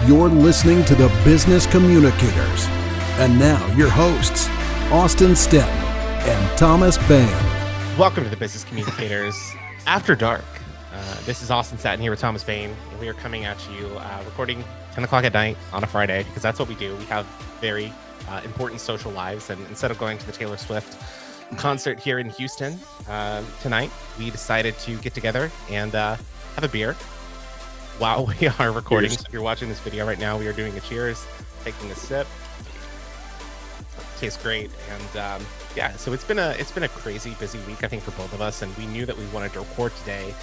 You're listening to the Business Communicators. And now your hosts, Austin Stetton and Thomas Bain. Welcome to the Business Communicators After Dark. This is Austin Stetton here with Thomas Bain. And we are coming at you recording 10 o'clock at night on a Friday because that's what we do. We have very important social lives. And instead of going to the Taylor Swift concert here in Houston tonight, we decided to get together and have a beer while we are recording. So if you're watching this video right now, we are doing a cheers, taking a sip. Tastes great. And yeah, so it's been a crazy busy week, I think, for both of us. And we knew that we wanted to record today.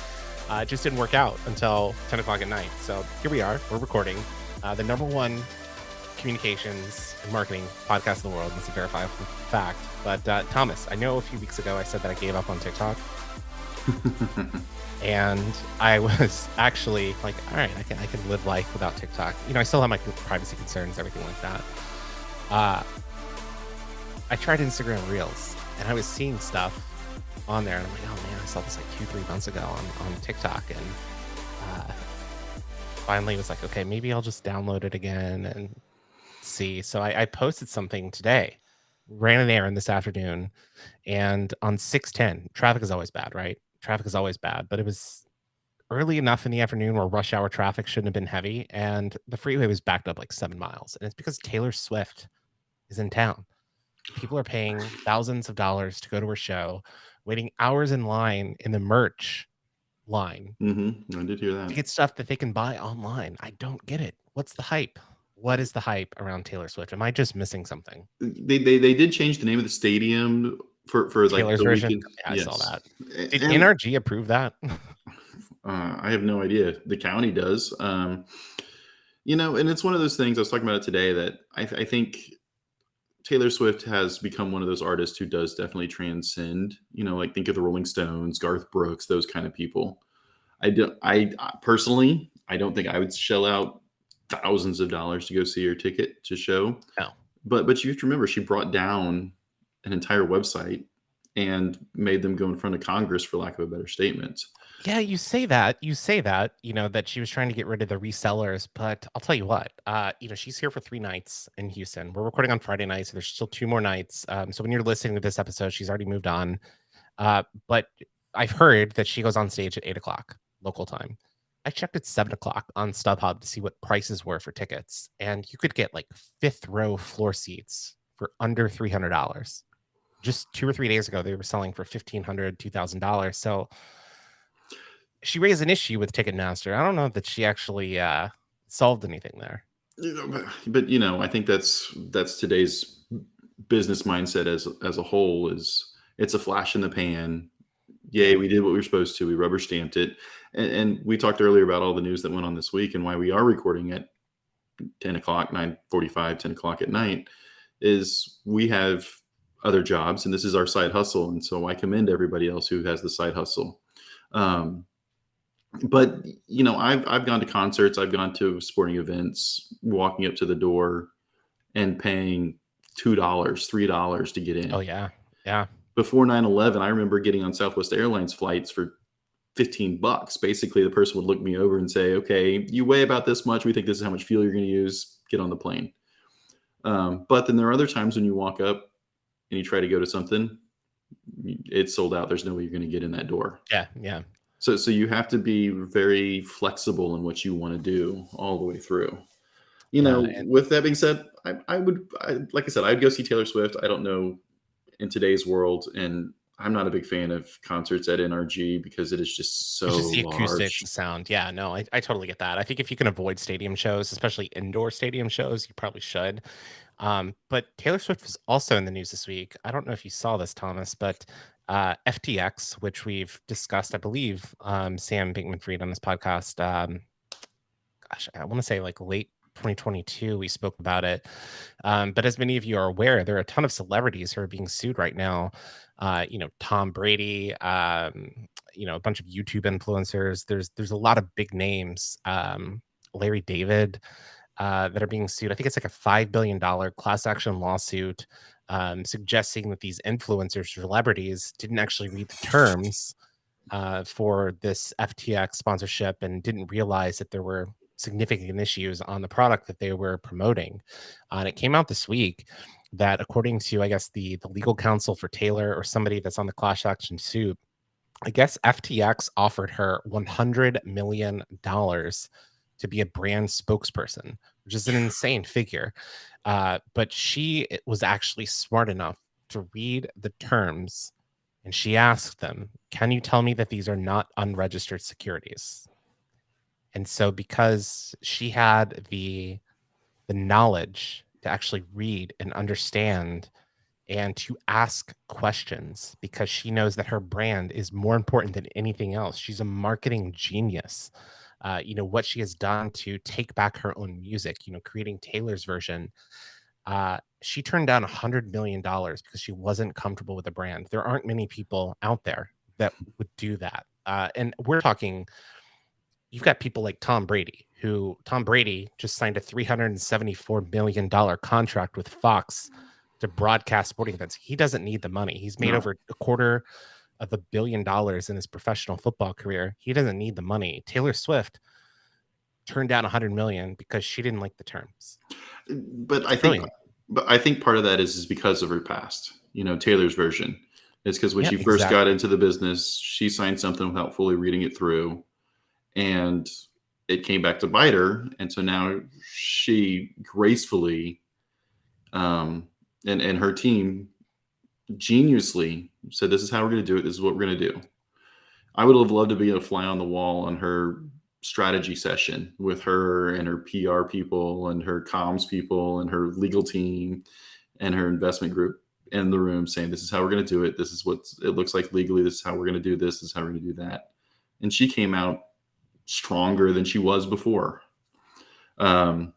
It just didn't work out until 10 o'clock at night. So here we are, we're recording the number one communications and marketing podcast in the world. That's a verifiable fact. But Thomas, I know a few weeks ago I said that I gave up on TikTok. And I was actually like, all right, I can live life without TikTok. You know, I still have my privacy concerns, everything like that. I tried Instagram Reels and I was seeing stuff on there and I'm like, oh man, I saw this like 2-3 months ago on TikTok. And finally was like, okay, maybe I'll just download it again and see. So I posted something today, ran an errand this afternoon, and on 610, traffic is always bad, right? Traffic is always bad, but it was early enough in the afternoon where rush hour traffic shouldn't have been heavy, and the freeway was backed up like 7 miles. And it's because Taylor Swift is in town. People are paying thousands of dollars to go to her show, waiting hours in line in the merch line. I did hear that. To get stuff that they can buy online. I don't get it. What's the hype? What is the hype around Taylor Swift? Am I just missing something? They did change the name of the stadium for like Taylor's the version. weekend. Yeah, I Yes. saw that. Did NRG approve that? I have no idea. The county does. You know, and it's one of those things. I was talking about it today that I think Taylor Swift has become one of those artists who does definitely transcend. You know, like think of the Rolling Stones, Garth Brooks, those kind of people. I personally, I don't think I would shell out thousands of dollars to go see her ticket to show. No. But you have to remember, she brought down an entire website and made them go in front of Congress, for lack of a better statement. Yeah, you say that, you know, that she was trying to get rid of the resellers, but I'll tell you what, you know, she's here for 3 nights in Houston. We're recording on Friday night, so there's still 2 more nights. So when you're listening to this episode, she's already moved on. But I've heard that she goes on stage at 8 o'clock local time. I checked at 7 o'clock on StubHub to see what prices were for tickets, and you could get like 5th row floor seats for under $300. Just 2 or 3 days ago, they were selling for $1,500, $2,000. So she raised an issue with Ticketmaster. I don't know that she actually solved anything there. You know, but you know, I think that's today's business mindset as a whole. Is it's a flash in the pan. Yay, we did what we were supposed to. We rubber stamped it. And we talked earlier about all the news that went on this week and why we are recording at 10 o'clock, 9:45, 10 o'clock at night, is we have other jobs and this is our side hustle. And so I commend everybody else who has the side hustle. But you know, I've gone to concerts, I've gone to sporting events, walking up to the door and paying $2, $3 to get in. Oh yeah. Yeah. Before 9/11, I remember getting on Southwest Airlines flights for $15. Basically, the person would look me over and say, okay, you weigh about this much. We think this is how much fuel you're going to use. Get on the plane. But then there are other times when you walk up and you try to go to something, it's sold out. There's no way you're going to get in that door. Yeah. Yeah. So you have to be very flexible in what you want to do all the way through. You know, with that being said, I would, like I said, I'd go see Taylor Swift. I don't know in today's world, and I'm not a big fan of concerts at NRG because it is just so it's just the large. acoustics, the sound. Yeah, no, I totally get that. I think if you can avoid stadium shows, especially indoor stadium shows, you probably should. But Taylor Swift was also in the news this week. I don't know if you saw this, Thomas, but FTX, which we've discussed, I believe, Sam Bankman-Fried on this podcast. Gosh, I want to say like late 2022 we spoke about it, but as many of you are aware, there are a ton of celebrities who are being sued right now. You know, Tom Brady, you know, a bunch of YouTube influencers. There's a lot of big names, Larry David, that are being sued. I think it's like a $5 billion class action lawsuit, suggesting that these influencers, celebrities, didn't actually read the terms for this FTX sponsorship and didn't realize that there were significant issues on the product that they were promoting. And it came out this week that according to, I guess, the legal counsel for Taylor or somebody that's on the class action suit, I guess FTX offered her $100 million to be a brand spokesperson, which is an insane figure. But she was actually smart enough to read the terms, and she asked them, "Can you tell me that these are not unregistered securities?" And so because she had the knowledge to actually read and understand and to ask questions, because she knows that her brand is more important than anything else. She's a marketing genius. What she has done to take back her own music, creating Taylor's version. She turned down $100 million because she wasn't comfortable with the brand. There aren't many people out there that would do that. And we're talking, you've got people like Tom Brady just signed a $374 million contract with Fox to broadcast sporting events. He doesn't need the money. He's made over $250 million in his professional football career. He doesn't need the money. Taylor Swift turned down $100 million because she didn't like the terms. But I think part of that is because of her past. Taylor's version. It's because when she first got into the business, she signed something without fully reading it through, and it came back to bite her. And so now she gracefully, and her team geniusly said, "This is how we're going to do it. This is what we're going to do." I would have loved to be a fly on the wall on her strategy session with her and her PR people and her comms people and her legal team and her investment group in the room saying, "This is how we're going to do it. This is what it looks like legally. This is how we're going to do this. This is how we're going to do that." And she came out stronger than she was before. I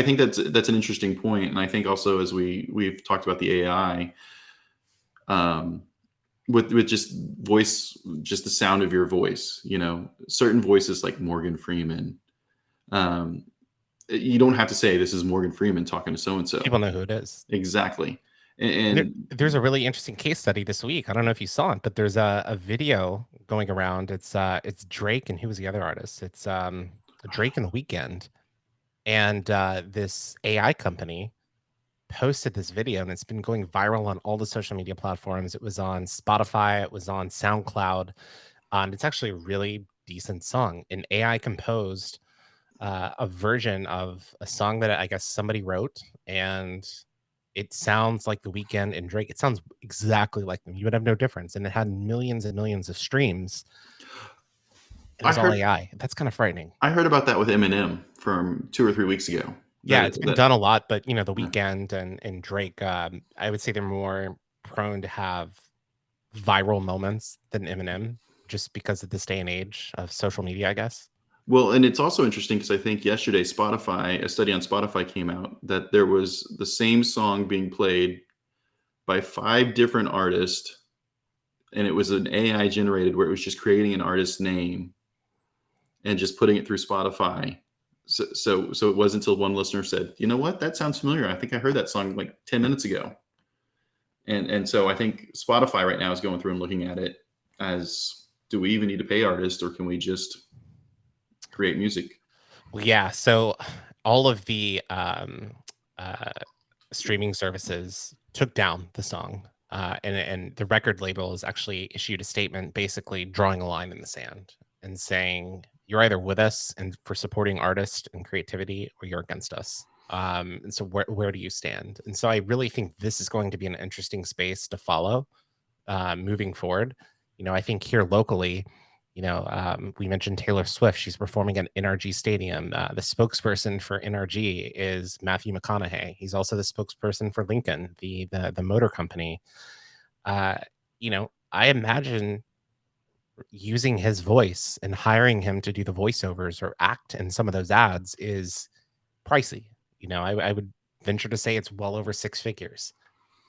think that's an interesting point. And I think also, as we've talked about the AI, with just voice, just the sound of your voice, certain voices like Morgan Freeman, you don't have to say this is Morgan Freeman talking to so-and-so. People know who it is. Exactly. And there's a really interesting case study this week. I don't know if you saw it, but there's a video going around. It's Drake, and who was the other artist? It's Drake and The Weeknd. And this AI company posted this video, and it's been going viral on all the social media platforms. It was on Spotify, it was on SoundCloud. It's actually a really decent song. An AI composed a version of a song that I guess somebody wrote, and it sounds like The Weeknd and Drake. It sounds exactly like them. You would have no difference. And it had millions and millions of streams. It was all AI. That's kind of frightening. I heard about that with Eminem from 2 or 3 weeks ago. Yeah, it's been done a lot, but The Weeknd and Drake, I would say they're more prone to have viral moments than Eminem, just because of this day and age of social media, I guess. Well, and it's also interesting because I think yesterday a study on Spotify came out that there was the same song being played by 5 different artists, and it was an AI generated where it was just creating an artist's name and just putting it through Spotify. So it wasn't until one listener said, "You know what? That sounds familiar. I think I heard that song like 10 minutes ago." And so I think Spotify right now is going through and looking at it as, do we even need to pay artists, or can we just create music? Well, yeah. So all of the streaming services took down the song, and the record label has actually issued a statement basically drawing a line in the sand and saying, you're either with us and for supporting artists and creativity, or you're against us. And so where do you stand? And so I really think this is going to be an interesting space to follow moving forward. I think here locally, we mentioned Taylor Swift. She's performing at NRG Stadium. The spokesperson for NRG is Matthew McConaughey. He's also the spokesperson for Lincoln, the motor company. I imagine using his voice and hiring him to do the voiceovers or act in some of those ads is pricey. I would venture to say it's well over 6 figures.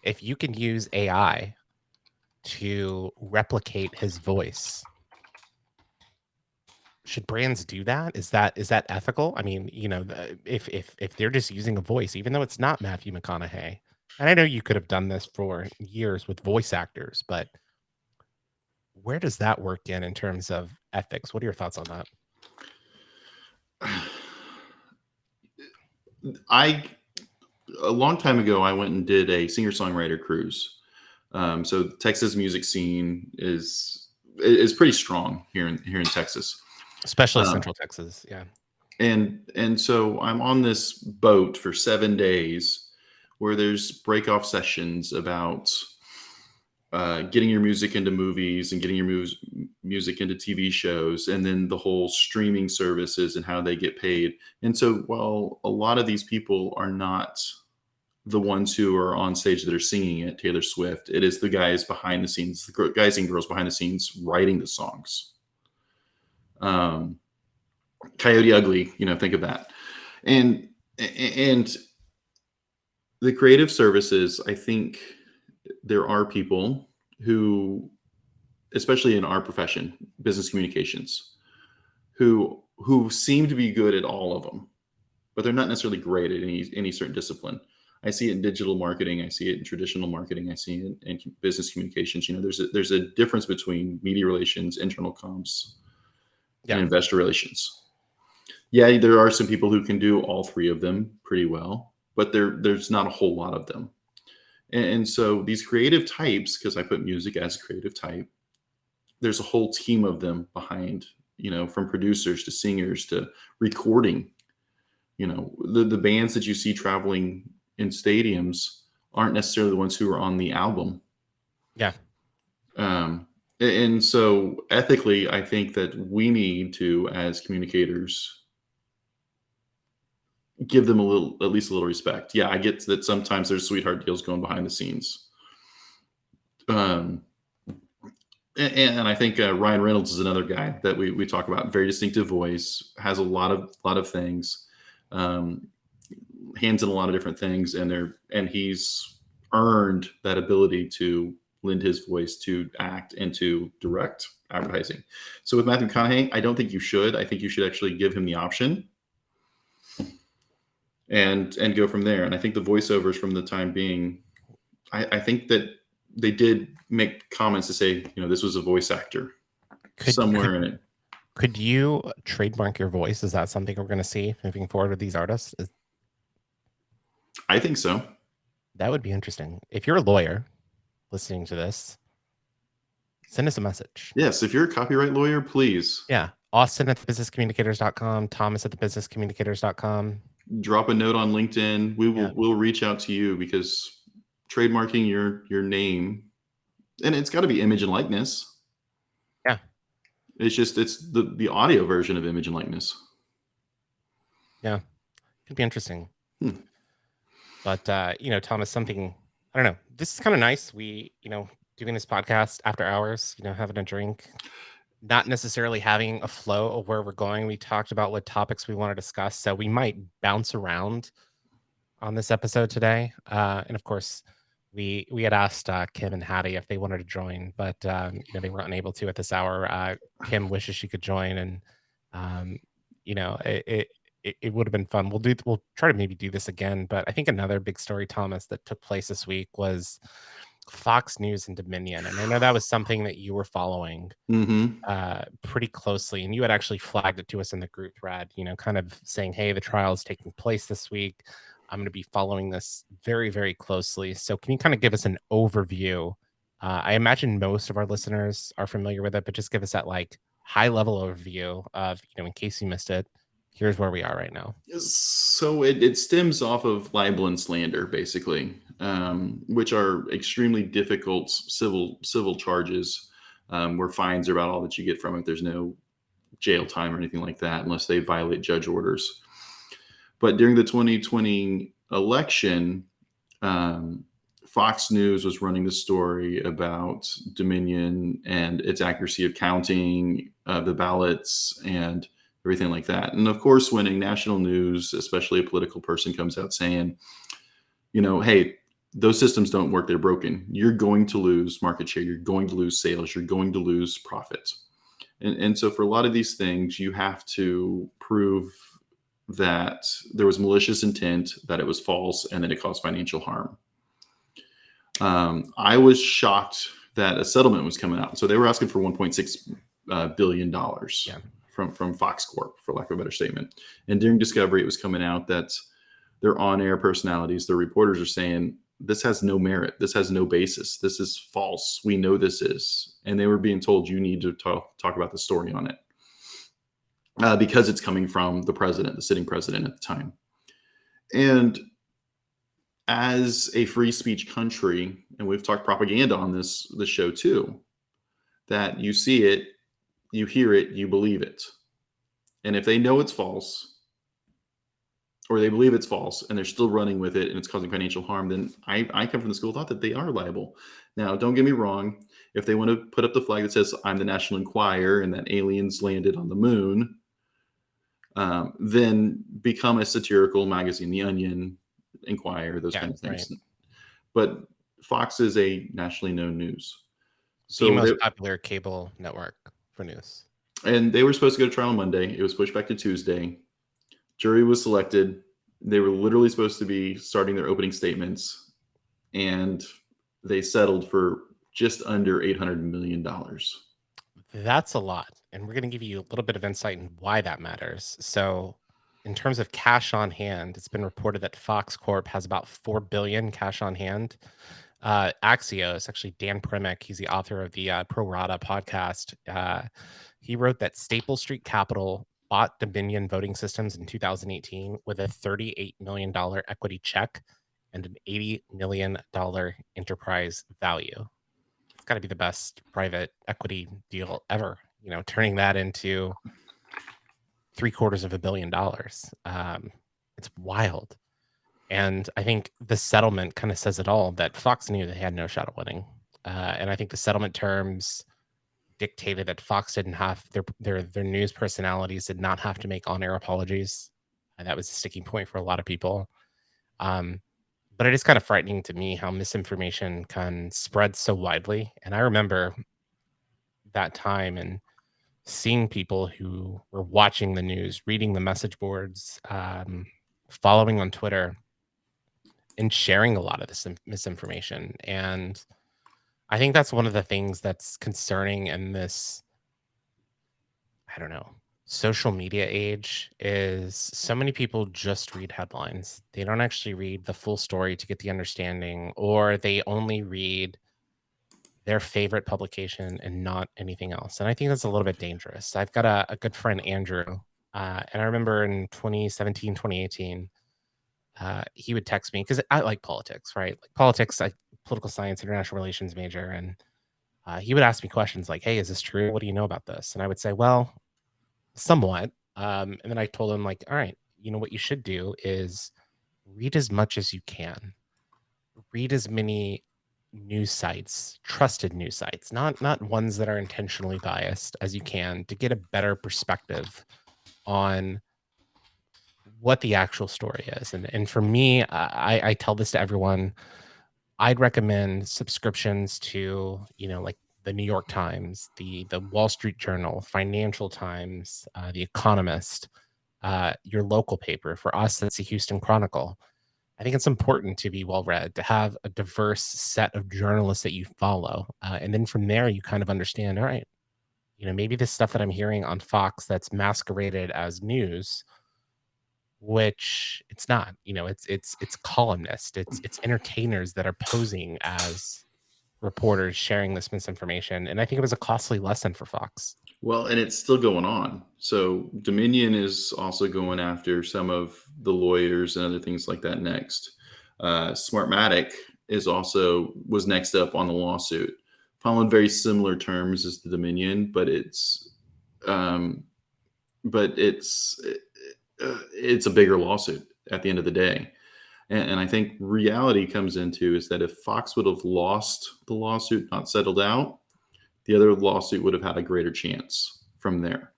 If you can use AI to replicate his voice, should brands do that? Is that ethical? I mean, if they're just using a voice, even though it's not Matthew McConaughey, and I know you could have done this for years with voice actors, but where does that work in terms of ethics. What are your thoughts on that? A long time ago, I went and did a singer-songwriter cruise. So the Texas music scene is pretty strong here in Texas, Especially Central Texas. Yeah. and so I'm on this boat for 7 days, where there's break-off sessions about getting your music into movies and getting your music into TV shows, and then the whole streaming services and how they get paid. And so while a lot of these people are not the ones who are on stage that are singing it, Taylor Swift, it is the guys behind the scenes, the guys and girls behind the scenes writing the songs. Coyote Ugly, think of that. And the creative services, I think there are people who, especially in our profession, business communications, who seem to be good at all of them, but they're not necessarily great at any certain discipline. I see it in digital marketing. I see it in traditional marketing. I see it in business communications. There's a difference between media relations, internal comms, and investor relations. Yeah, there are some people who can do all three of them pretty well, but there's not a whole lot of them. And so these creative types, because I put music as a creative type, there's a whole team of them behind, from producers to singers to recording. The bands that you see traveling in stadiums aren't necessarily the ones who are on the album. Yeah. And so ethically, I think that we need to, as communicators, give them at least a little respect. Yeah, I get that sometimes there's sweetheart deals going behind the scenes. And I think Ryan Reynolds is another guy that we talk about. Very distinctive voice, has a lot of things, hands in a lot of different things, and he's earned that ability to lend his voice to act and to direct advertising. So with Matthew McConaughey, I don't think you should. I think you should actually give him the option and go from there. And I think the voiceovers from the time being, I think that they did make comments to say, this was a voice actor somewhere in it. Could you trademark your voice? Is that something we're going to see moving forward with these artists? I think so. That would be interesting. If you're a lawyer listening to this, send us a message. Yes, if you're a copyright lawyer, please. Yeah. Austin at thebusinesscommunicators.com, Thomas at thebusinesscommunicators.com. Drop a note on LinkedIn. We'll reach out to you, because trademarking your name, and it's got to be image and likeness. Yeah. It's the audio version of image and likeness. Yeah. Could be interesting. But Thomas, something, I don't know. This is kind of nice. We, doing this podcast after hours, having a drink, not necessarily having a flow of where we're going. We talked about what topics we want to discuss, so we might bounce around on this episode today. And of course, we had asked Kim and Hattie if they wanted to join, but they were unable to at this hour. Kim wishes she could join, and it would have been fun. We'll try to maybe do this again. But I think another big story, Thomas, that took place this week was Fox News and Dominion. And I know that was something that you were following pretty closely, and you had actually flagged it to us in the group thread, kind of saying, hey, the trial is taking place this week. I'm going to be following this very, very closely. So can you kind of give us an overview? I imagine most of our listeners are familiar with it, but just give us that high level overview of, in case you missed it, here's where we are right now. So it stems off of libel and slander, basically, which are extremely difficult civil charges, where fines are about all that you get from it. There's no jail time or anything like that unless they violate judge orders. But during the 2020 election, Fox News was running the story about Dominion and its accuracy of counting the ballots and everything like that. And of course, when a national news, especially a political person, comes out saying, hey, those systems don't work, they're broken, you're going to lose market share, you're going to lose sales, you're going to lose profits. And so for a lot of these things, you have to prove that there was malicious intent, that it was false, and that it caused financial harm. I was shocked that a settlement was coming out. So they were asking for $1.6 billion Yeah. from Fox Corp, for lack of a better statement. And during Discovery, it was coming out that their on-air personalities, their reporters are saying, this has no merit. This has no basis. This is false. We know this is. And they were being told, you need to talk about the story on it. Because it's coming from the president, the sitting president at the time. And as a free speech country, and we've talked propaganda on this show too, that you see it, you hear it, you believe it. And if they know it's false, or they believe it's false, and they're still running with it and it's causing financial harm, then I come from the school of thought that they are liable. Now, don't get me wrong. If they want to put up the flag that says, I'm the National Enquirer and that aliens landed on the moon, then become a satirical magazine, The Onion, Enquirer, those kind of things. Right. But Fox is a nationally known news. So the most popular cable network for news. And they were supposed to go to trial on Monday. It was pushed back to Tuesday. Jury was selected. They were literally supposed to be starting their opening statements, and they settled for just under $800 million. That's a lot. And we're going to give you a little bit of insight in why that matters. So in terms of cash on hand, it's been reported that Fox Corp has about $4 billion cash on hand. Axios, actually Dan Primick, he's the author of the Pro Rata podcast. He wrote that Staple Street Capital bought Dominion Voting Systems in 2018 with a $38 million equity check and an $80 million enterprise value. It's got to be the best private equity deal ever, turning that into $750 million. It's wild. And I think the settlement kind of says it all, that Fox knew they had no shot at winning. And I think the settlement terms dictated that Fox didn't have their news personalities did not have to make on-air apologies. And that was a sticking point for a lot of people. But it is kind of frightening to me how misinformation can spread so widely. And I remember that time and seeing people who were watching the news, reading the message boards, following on Twitter, and sharing a lot of this misinformation. And I think that's one of the things that's concerning in this, social media age, is so many people just read headlines. They don't actually read the full story to get the understanding, or they only read their favorite publication and not anything else. And I think that's a little bit dangerous. I've got a good friend, Andrew, and I remember in 2017, 2018, he would text me because I like politics, right? Like politics, political science, international relations major. And he would ask me questions like, hey, is this true? What do you know about this? And I would say, well, somewhat. And then I told him, like, all right, what you should do is read as much as you can. Read as many news sites, trusted news sites, not ones that are intentionally biased, as you can, to get a better perspective on what the actual story is. And for me, I tell this to everyone. I'd recommend subscriptions to, like the New York Times, the Wall Street Journal, Financial Times, The Economist, your local paper. For us, that's the Houston Chronicle. I think it's important to be well-read, to have a diverse set of journalists that you follow. And then from there, you kind of understand, all right, maybe this stuff that I'm hearing on Fox that's masqueraded as news, which it's not, it's columnists, it's entertainers that are posing as reporters sharing this misinformation. And I think it was a costly lesson for Fox. Well, and it's still going on. So Dominion is also going after some of the lawyers and other things like that next. Smartmatic was next up on the lawsuit, following very similar terms as the Dominion, but it's a bigger lawsuit at the end of the day. And I think reality comes into is that if Fox would have lost the lawsuit, not settled out, the other lawsuit would have had a greater chance from there.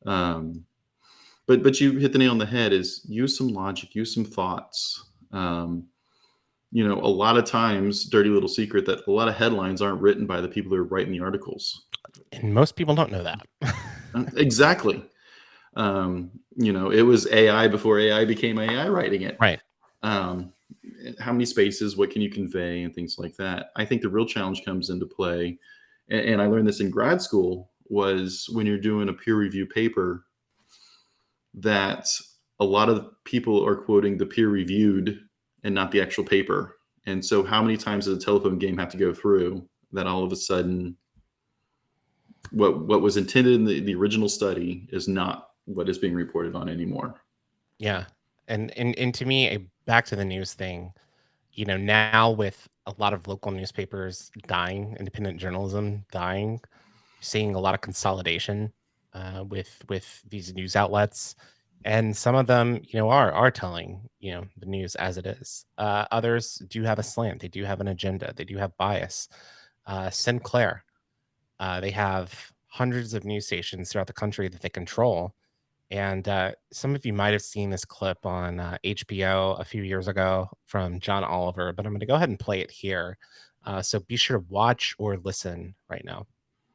But you hit the nail on the head, is use some logic, use some thoughts. A lot of times, dirty little secret, that a lot of headlines aren't written by the people who are writing the articles. And most people don't know that. Exactly. It was AI before AI became AI writing it. Right. How many spaces, what can you convey, and things like that. I think the real challenge comes into play, and I learned this in grad school was when you're doing a peer review paper, that a lot of people are quoting the peer reviewed and not the actual paper. And so how many times does a telephone game have to go through that all of a sudden what was intended in the original study is not what is being reported on anymore? Yeah. And to me, back to the news thing, now with a lot of local newspapers dying, independent journalism dying, seeing a lot of consolidation with these news outlets, and some of them, are telling the news as it is. Others do have a slant. They do have an agenda. They do have bias. Sinclair, they have hundreds of news stations throughout the country that they control. And some of you might have seen this clip on HBO a few years ago from John Oliver, but I'm going to go ahead and play it here. So be sure to watch or listen right now.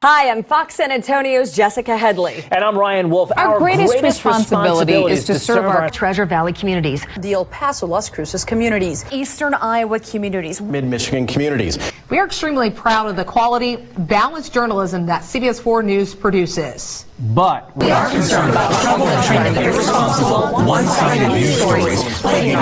Hi, I'm Fox San Antonio's Jessica Headley. And I'm Ryan Wolf. Our greatest responsibility is to serve our Treasure Valley communities, the El Paso, Las Cruces communities, Eastern Iowa communities, Mid-Michigan communities. We are extremely proud of the quality, balanced journalism that CBS 4 News produces. But we are concerned about trouble and trending irresponsible, one-sided news stories plaguing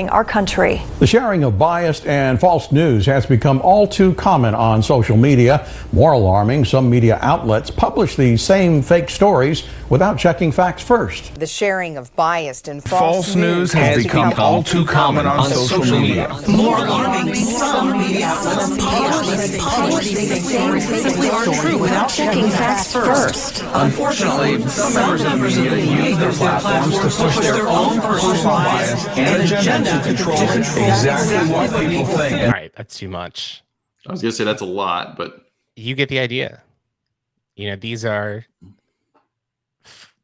our country. The sharing of biased and false news has become all too common on social media. More alarming, some media outlets publish these same fake stories without checking facts first. The sharing of biased and false news has become all too common on social media. More alarming, some media outlets publish these same fake stories without checking facts first. Unfortunately, some members of the media use their platforms to push their own personal bias and agenda to control exactly what people think. All right, that's too much. I was going to say that's a lot, but you get the idea. These are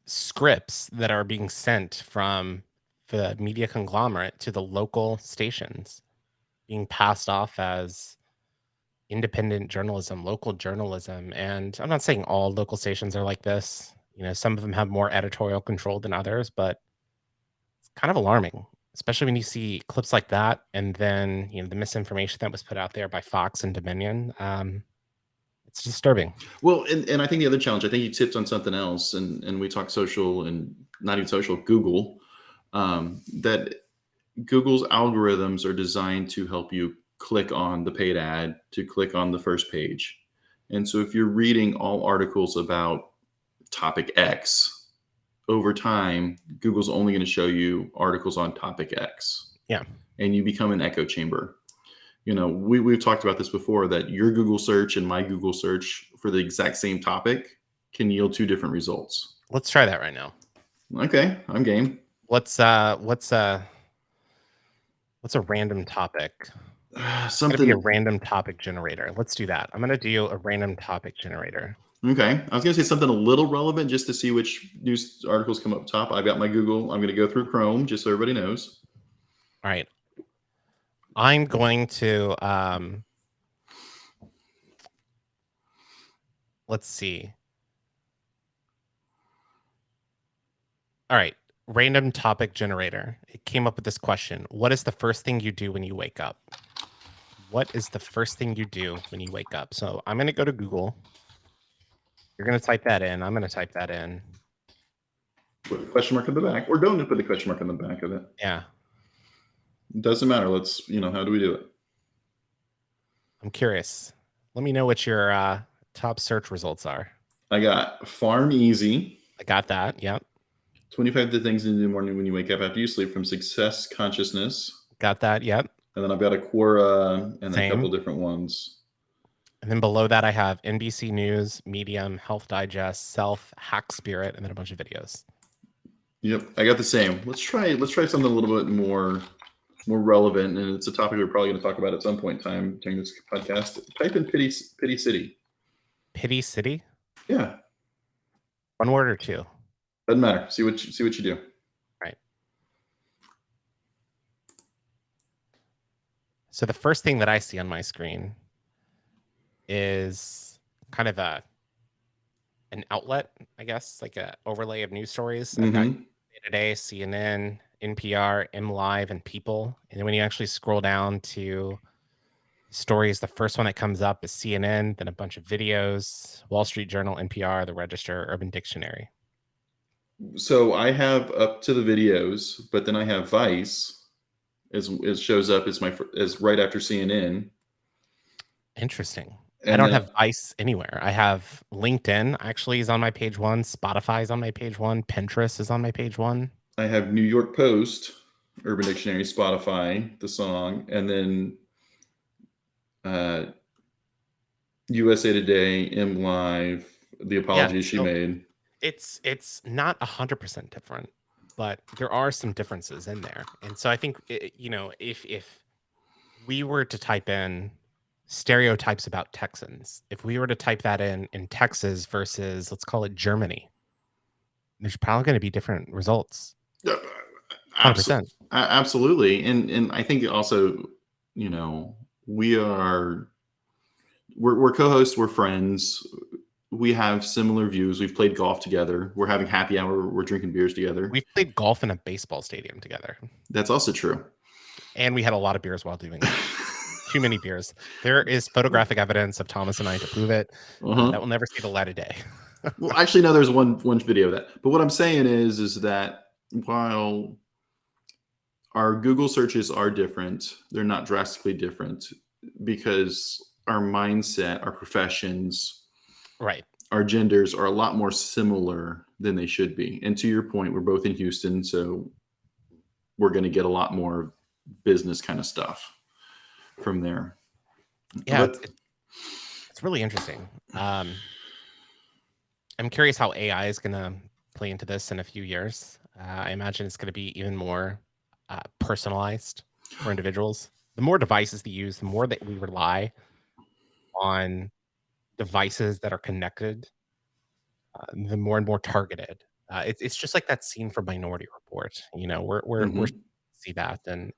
scripts that are being sent from the media conglomerate to the local stations, being passed off as independent journalism, local journalism. And I'm not saying all local stations are like this. Some of them have more editorial control than others, but it's kind of alarming, especially when you see clips like that. And then, the misinformation that was put out there by Fox and Dominion. It's disturbing. Well, and I think the other challenge, I think you tipped on something else, and we talk social and not even social, Google, that Google's algorithms are designed to help you click on the paid ad, to click on the first page. And so if you're reading all articles about topic X, over time, Google's only going to show you articles on topic X. Yeah. And you become an echo chamber. We've talked about this before, that your Google search and my Google search for the exact same topic can yield two different results. Let's try that right now. Okay, I'm game. What's a random topic? Something. Be a random topic generator. Let's do that. I'm gonna do a random topic generator. Okay, I was gonna say something a little relevant just to see which news articles come up top. I've got my Google. I'm gonna go through Chrome just so everybody knows. All right. I'm going to let's see. All right, random topic generator. It came up with this question. What is the first thing you do when you wake up? What is the first thing you do when you wake up? So I'm going to go to Google. You're going to type that in. I'm going to type that in. Put the question mark in the back, or don't put the question mark in the back of it. Yeah. It doesn't matter. Let's, how do we do it? I'm curious. Let me know what your top search results are. I got Farm Easy. I got that. Yep. 25 things to do in the morning when you wake up after you sleep from Success Consciousness. Got that. Yep. And then I've got a Quora and a couple different ones. And then below that, I have NBC News, Medium, Health Digest, Self, Hack Spirit, and then a bunch of videos. Yep, I got the same. Let's try something a little bit more relevant, and it's a topic we're probably going to talk about at some point in time during this podcast. Type in Pity City. Pity City? Yeah. One word or two? Doesn't matter. See what you do. Right. So the first thing that I see on my screen is kind of an outlet, I guess, like an overlay of news stories. Mm-hmm. I've got Day-to-Day, CNN, NPR, MLive, and People. And then when you actually scroll down to story is the first one that comes up is CNN, then a bunch of videos, Wall Street Journal, NPR, The Register, Urban Dictionary. So I have up to the videos, but then I have Vice. It shows up as as right after CNN. Interesting. And I don't then- have Vice anywhere. I have LinkedIn actually is on my page 1. Spotify is on my page 1. Pinterest is on my page 1. I have New York Post, Urban Dictionary, Spotify, the song, and then USA Today, M Live, the apologies she made. It's not 100% different, but there are some differences in there. And so I think if we were to type in stereotypes about Texans, if we were to type that in Texas versus, let's call it, Germany, there's probably going to be different results. 100%. Absolutely. And I think also, we're co-hosts, we're friends, we have similar views, we've played golf together, we're having happy hour, we're drinking beers together. We've played golf in a baseball stadium together. That's also true. And we had a lot of beers while doing it. Too many beers. There is photographic evidence of Thomas and I to prove it. That will never see the light of day. Well, actually, no, there's one video of that. But what I'm saying is that while our Google searches are different, they're not drastically different because our mindset, our professions, right, our genders are a lot more similar than they should be. And to your point, we're both in Houston, so we're going to get a lot more business kind of stuff from there. Yeah, it's really interesting. I'm curious how AI is going to play into this in a few years. I imagine it's going to be even more personalized for individuals. The more devices they use, the more that we rely on devices that are connected, the more and more targeted. It's just like that scene from Minority Report. We're see that. And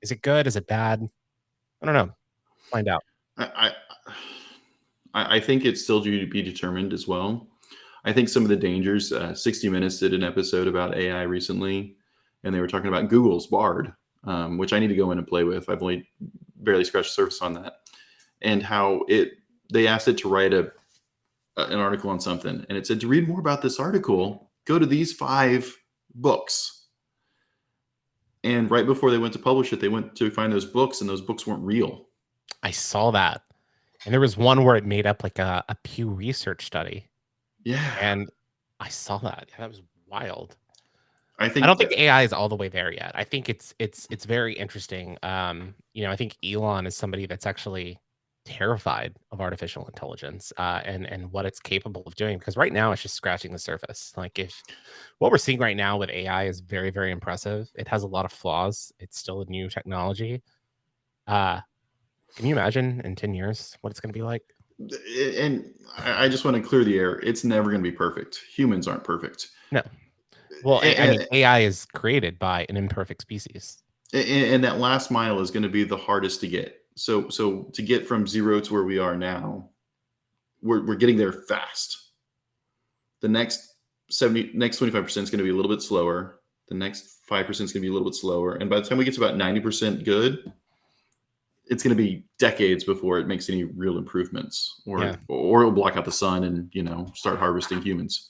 is it good? Is it bad? I don't know. Find out. I think it's still due to be determined as well. I think some of the dangers. 60 Minutes did an episode about AI recently, and they were talking about Google's Bard, which I need to go in and play with. I've only barely scratched the surface on that, and how they asked it to write an article on something, and it said, to read more about this article, go to these 5 books. And right before they went to publish it, they went to find those books, and those books weren't real. I saw that. And there was one where it made up like a Pew Research study. Yeah. And I saw that. That was wild. I don't think AI is all the way there yet. I think it's very interesting. I think Elon is somebody that's actually terrified of artificial intelligence and what it's capable of doing, because right now it's just scratching the surface. Like, if what we're seeing right now with AI is very, very impressive, it has a lot of flaws. It's still a new technology. Can you imagine in 10 years what it's going to be like? And I just want to clear the air. It's never going to be perfect. Humans aren't perfect. No. Well, I mean, AI is created by an imperfect species. And that last mile is going to be the hardest to get. So to get from 0 to where we are now, we're getting there fast. The next 25% is going to be a little bit slower. The next 5% is going to be a little bit slower. And by the time we get to about 90% good, it's going to be decades before it makes any real improvements, or it'll block out the sun and, start harvesting humans.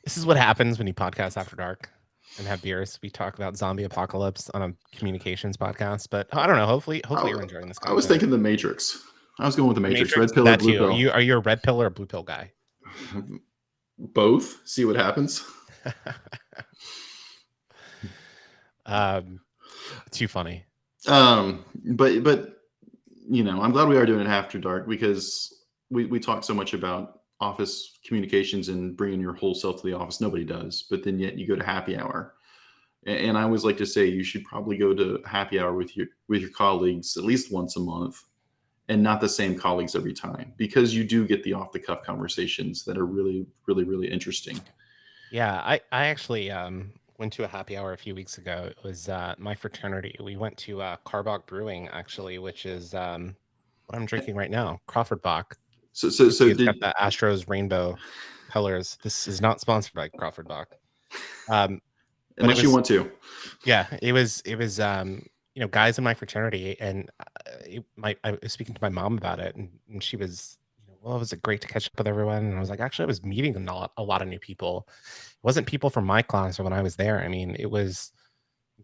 This is what happens when you podcast after dark and have beers. We talk about zombie apocalypse on a communications podcast, but I don't know. Hopefully you're enjoying this. I was thinking The Matrix. I was going with The Matrix. Red pill or blue pill? Are you a red pill or a blue pill guy? Both. See what happens. Too funny. But I'm glad we are doing it after dark, because we talk so much about office communications and bringing your whole self to the office. Nobody does, but then yet you go to happy hour. And I always like to say you should probably go to happy hour with your colleagues at least once a month, and not the same colleagues every time, because you do get the off the cuff conversations that are really, really, really interesting. Yeah, I actually went to a happy hour a few weeks ago. It was my fraternity. We went to Carbach Brewing, actually, which is what I'm drinking right now, Crawford Bach. So got the Astros rainbow colors. This is not sponsored by Crawford Bach. Unless you want to. Yeah, it was guys in my fraternity, and I was speaking to my mom about it, and she was, well, was it great to catch up with everyone? And I was like, actually, I was meeting a lot of new people. It wasn't people from my class or when I was there. I mean, it was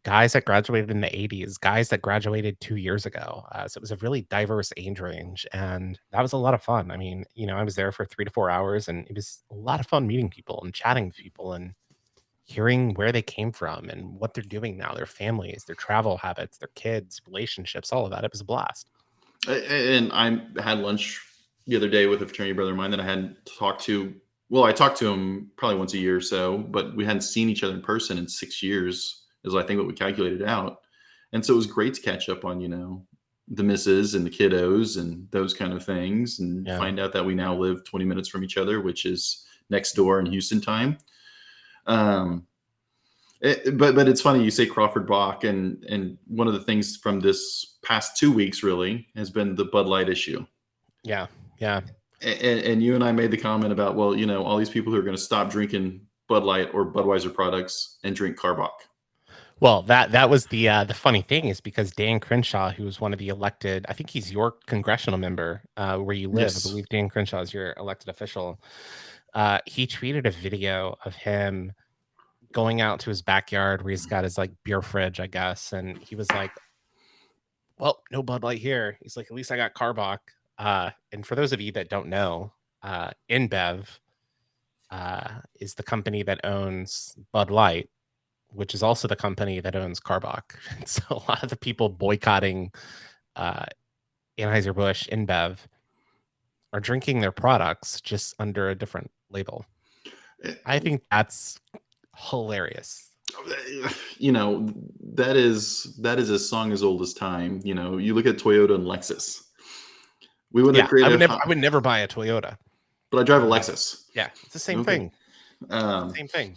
guys that graduated in the 80s, guys that graduated 2 years ago. So it was a really diverse age range, and that was a lot of fun. I mean, I was there for 3 to 4 hours, and it was a lot of fun meeting people and chatting with people and hearing where they came from and what they're doing now, their families, their travel habits, their kids, relationships, all of that. It was a blast. And I had lunch the other day with a fraternity brother of mine that I hadn't talked to. Well, I talked to him probably once a year or so, but we hadn't seen each other in person in 6 years, is I think what we calculated out. And so it was great to catch up on, the misses and the kiddos and those kind of things, and find out that we now live 20 minutes from each other, which is next door in Houston time. But it's funny you say Crawford Bach, and one of the things from this past 2 weeks really has been the Bud Light issue. Yeah. And you and I made the comment about, well, all these people who are going to stop drinking Bud Light or Budweiser products and drink Carbach. Well, that was the funny thing, is because Dan Crenshaw, who was one of the elected, I think he's your congressional member where you live. Yes. I believe Dan Crenshaw is your elected official. He tweeted a video of him going out to his backyard where he's got his like beer fridge, I guess, and he was like, well, no Bud Light here. He's like, at least I got Carbach. And for those of you that don't know, InBev is the company that owns Bud Light, which is also the company that owns Carbach. So a lot of the people boycotting Anheuser-Busch InBev are drinking their products just under a different label. I think that's hilarious. That is a song as old as time. You look at Toyota and Lexus. We would have created. I would never buy a Toyota, but I drive a Lexus. Yeah, it's the same thing. It's the same thing.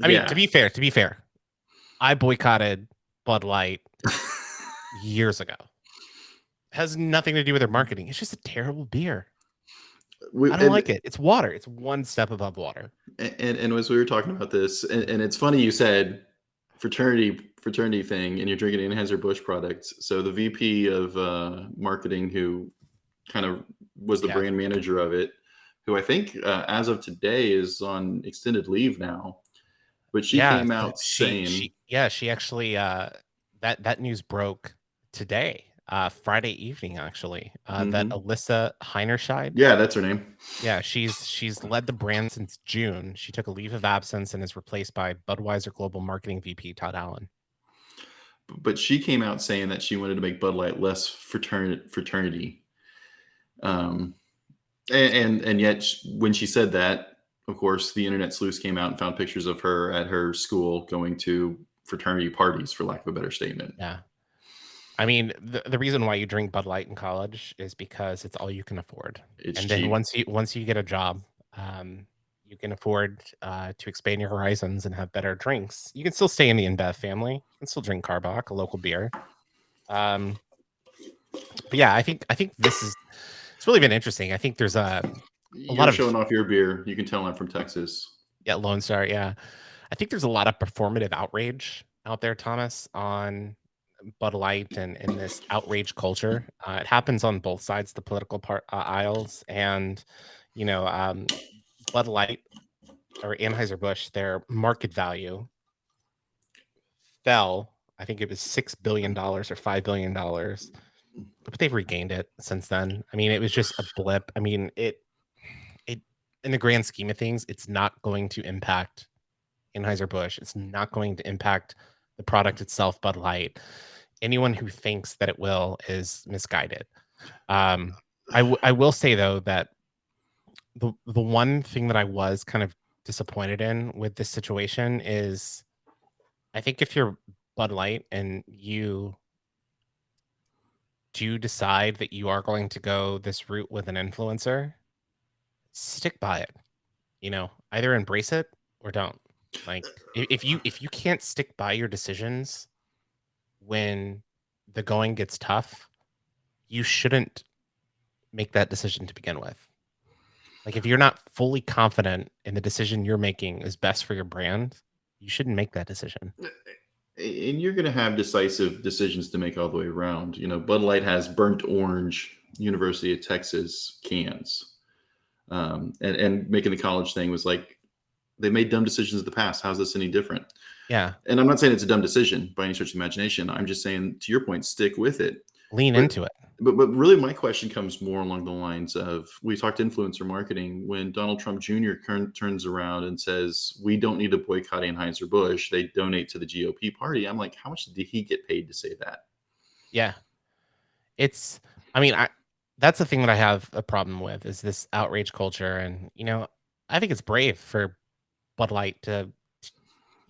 I mean, to be fair, I boycotted Bud Light years ago. It has nothing to do with their marketing. It's just a terrible beer. I don't like it. It's water. It's one step above water. And as we were talking about this, and it's funny you said fraternity thing, and you're drinking Anheuser-Busch products. So the VP of marketing, who kind of was the brand manager of it, who I think as of today is on extended leave now, but she came out saying, she actually that news broke today. Friday evening, actually, that Alissa Heinerscheid. Yeah, that's her name. Yeah, she's led the brand since June. She took a leave of absence and is replaced by Budweiser Global Marketing VP Todd Allen. But she came out saying that she wanted to make Bud Light less fraternity. And yet when she said that, of course, the internet sleuths came out and found pictures of her at her school going to fraternity parties, for lack of a better statement. Yeah. I mean, the reason why you drink Bud Light in college is because it's all you can afford. It's and cheap. Then once you get a job, you can afford to expand your horizons and have better drinks. You can still stay in the InBev family. You can still drink Carbach, a local beer. But yeah, I think it's really been interesting. I think there's a lot of showing off your beer. You can tell I'm from Texas. Yeah, Lone Star. Yeah, I think there's a lot of performative outrage out there, Thomas, on Bud Light and this outrage culture. It happens on both sides of the political aisles, and Bud Light or Anheuser-Busch, their market value fell. I think it was $6 billion or $5 billion, but they've regained it since then. I mean, it was just a blip. I mean, it in the grand scheme of things, it's not going to impact Anheuser-Busch. It's not going to impact the product itself, Bud Light. Anyone who thinks that it will is misguided. I will say, though, that the one thing that I was kind of disappointed in with this situation is, I think if you're Bud Light and you do decide that you are going to go this route with an influencer, stick by it. Either embrace it or don't. Like, if you can't stick by your decisions when the going gets tough, you shouldn't make that decision to begin with. Like, if you're not fully confident in the decision you're making is best for your brand, you shouldn't make that decision. And you're going to have decisive decisions to make all the way around. Bud Light has burnt orange University of Texas cans. And making the college thing was like, they made dumb decisions in the past. How's this any different? Yeah. And I'm not saying it's a dumb decision by any stretch of imagination. I'm just saying, to your point, stick with it. Lean into it. But really, my question comes more along the lines of, we talked influencer marketing. When Donald Trump Jr. turns around and says, we don't need to boycott Anheuser-Busch, they donate to the GOP party. I'm like, how much did he get paid to say that? Yeah. That's the thing that I have a problem with, is this outrage culture. And, I think it's brave for Bud Light to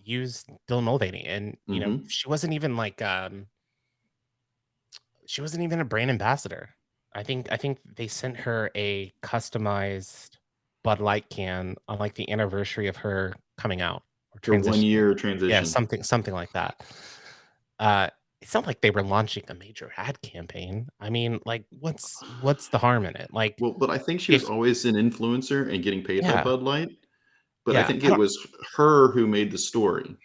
use Dylan Mulvaney. And, she wasn't even like, she wasn't even a brand ambassador. I think they sent her a customized Bud Light can on like the anniversary of her coming out, or For 1 year transition. Yeah, something like that. It's not like they were launching a major ad campaign. I mean, like, what's the harm in it? Like, Well, but I think she was always an influencer and getting paid by Bud Light. But I think it was her who made the story.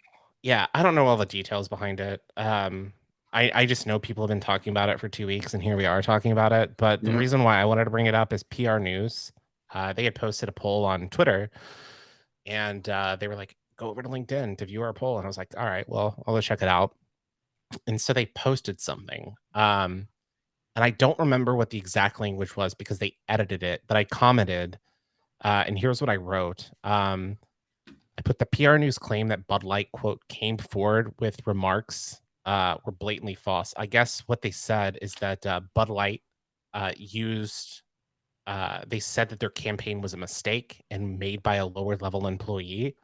Yeah, I don't know all the details behind it. I just know people have been talking about it for 2 weeks, and here we are talking about it. But the reason why I wanted to bring it up is PR News. They had posted a poll on Twitter, and they were like, go over to LinkedIn to view our poll. And I was like, all right, well, I'll go check it out. And so they posted something. And I don't remember what the exact language was because they edited it, but I commented, and here's what I wrote. I put, the PR News claim that Bud Light, quote, came forward with remarks were blatantly false. I guess what they said is that Bud Light they said that their campaign was a mistake and made by a lower level employee.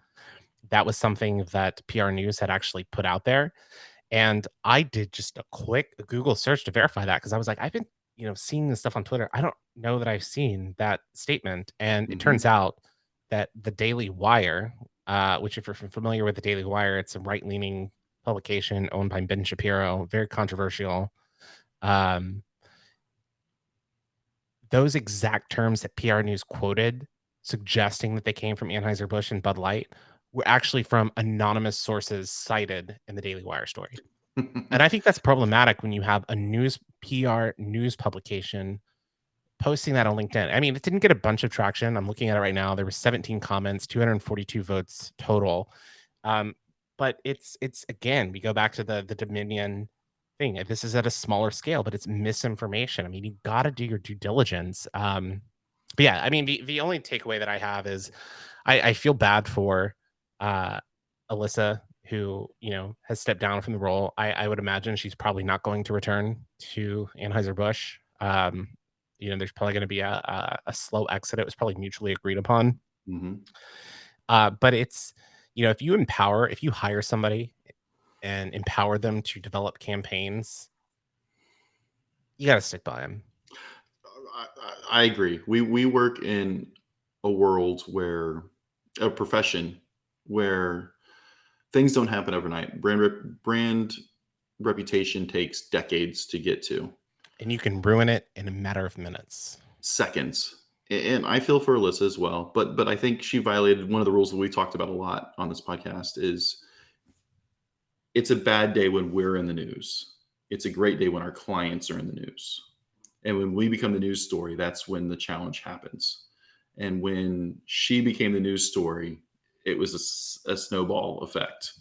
That was something that PR News had actually put out there. And I did just a quick Google search to verify that, because I was like, I've been, seeing this stuff on Twitter. I don't know that I've seen that statement. And it turns out that the Daily Wire, which, if you're familiar with the Daily Wire, it's a right-leaning publication owned by Ben Shapiro, very controversial. Those exact terms that PR News quoted, suggesting that they came from Anheuser-Busch and Bud Light, were actually from anonymous sources cited in the Daily Wire story. And I think that's problematic when you have a PR news publication posting that on LinkedIn. I mean, it didn't get a bunch of traction. I'm looking at it right now. There were 17 comments, 242 votes total. But it's again, we go back to the Dominion thing. This is at a smaller scale, but it's misinformation. I mean, you got to do your due diligence. But yeah, I mean, the only takeaway that I have is I feel bad for Alissa, who, has stepped down from the role. I would imagine she's probably not going to return to Anheuser-Busch. There's probably going to be a slow exit. It was probably mutually agreed upon. But it's, if you hire somebody and empower them to develop campaigns, you got to stick by them. I agree. We work in a profession where things don't happen overnight. Brand reputation takes decades to get to. And you can ruin it in a matter of minutes. Seconds. And I feel for Alissa as well, but I think she violated one of the rules that we talked about a lot on this podcast. Is it's a bad day when we're in the news. It's a great day when our clients are in the news. And when we become the news story, that's when the challenge happens. And when she became the news story, it was a snowball effect.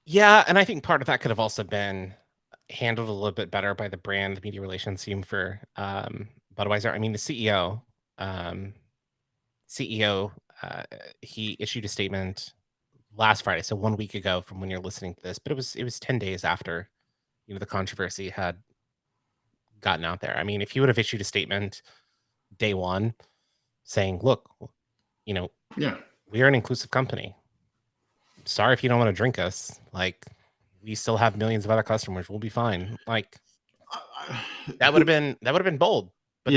Yeah, and I think part of that could have also been handled a little bit better by the brand media relations team for Budweiser. I mean, the CEO, he issued a statement last Friday, so 1 week ago from when you're listening to this, but it was 10 days after, the controversy had gotten out there. I mean, if he would have issued a statement day one saying, look, we're an inclusive company. Sorry if you don't want to drink us. Like, we still have millions of other customers. We'll be fine. Like, that would have been bold. But